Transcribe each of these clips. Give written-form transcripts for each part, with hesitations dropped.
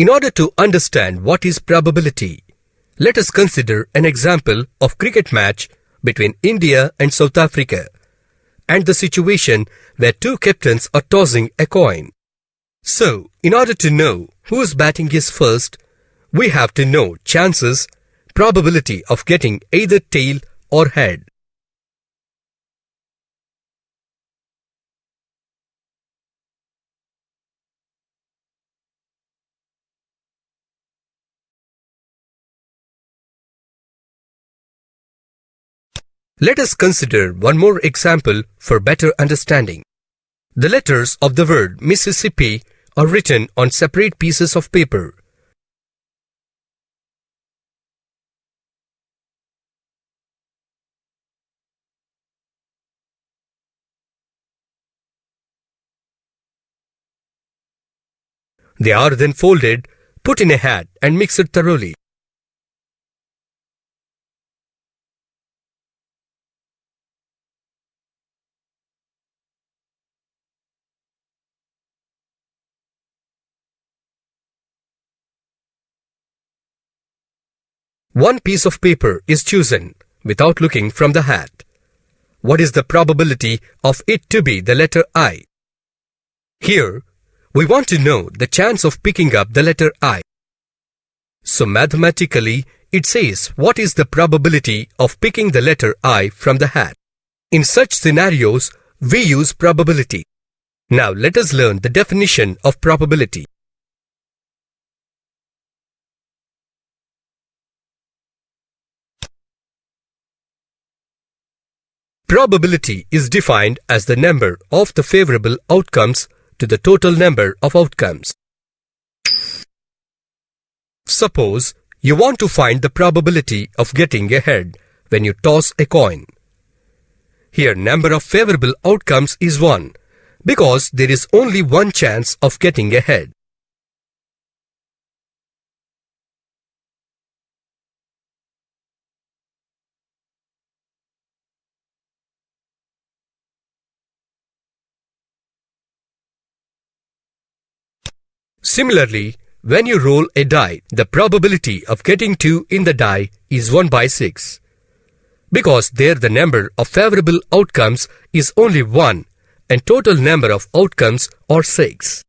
In order to understand what is probability, let us consider an example of cricket match between India and South Africa and the situation where two captains are tossing a coin. So, in order to know whose batting is first, we have to know chances, probability of getting either tail or head. Let us consider one more example for better understanding. The letters of the word Mississippi are written on separate pieces of paper. They are then folded, put in a hat and mixed thoroughly. One piece of paper is chosen without looking from the hat. What is the probability of it to be the letter I? Here, we want to know the chance of picking up the letter I. So mathematically, it says what is the probability of picking the letter I from the hat. In such scenarios, we use probability. Now let us learn the definition of probability. Probability is defined as the number of the favorable outcomes to the total number of outcomes. Suppose you want to find the probability of getting a head when you toss a coin. Here number of favorable outcomes is 1 because there is only one chance of getting a head. Similarly, when you roll a die, the probability of getting 2 in the die is 1 by 6. Because there the number of favorable outcomes is only 1 and total number of outcomes are 6.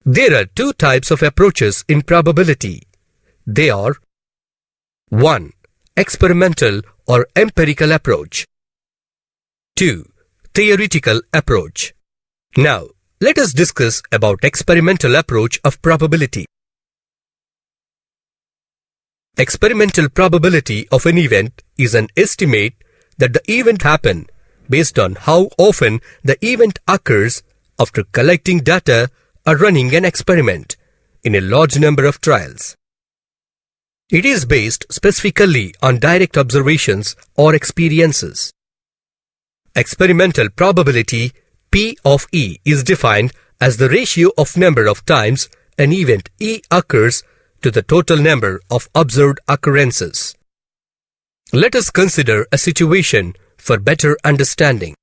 There are two types of approaches in probability. They are 1. Experimental or empirical approach. 2. Theoretical approach. Now, let us discuss about experimental approach of probability. Experimental probability of an event is an estimate that the event happen based on how often the event occurs after collecting data or running an experiment in a large number of trials. It is based specifically on direct observations or experiences. Experimental probability P of E is defined as the ratio of number of times an event E occurs to the total number of observed occurrences. Let us consider a situation for better understanding.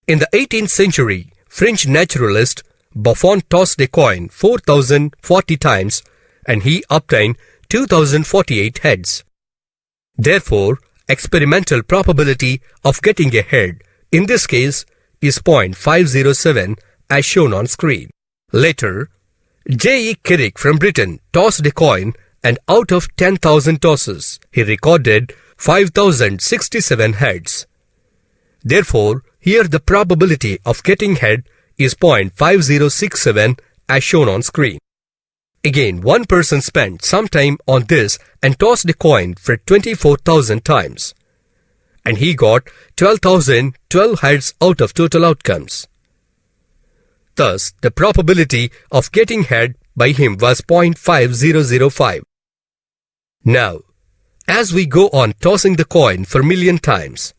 In the 18th century, French naturalist Buffon tossed a coin 4,040 times and he obtained 2,048 heads. Therefore, experimental probability of getting a head in this case is 0.507 as shown on screen. Later, J.E. Kerrick from Britain tossed a coin and out of 10,000 tosses, he recorded 5,067 heads. Therefore, here the probability of getting head is 0.5067 as shown on screen. Again, one person spent some time on this and tossed a coin for 24,000 times. And he got 12,012 heads out of total outcomes. Thus, the probability of getting head by him was 0.5005. Now, as we go on tossing the coin for million times,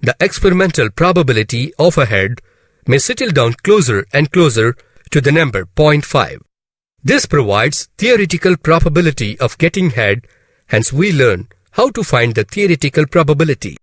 the experimental probability of a head may settle down closer and closer to the number 0.5. This provides theoretical probability of getting head, hence we learn how to find the theoretical probability.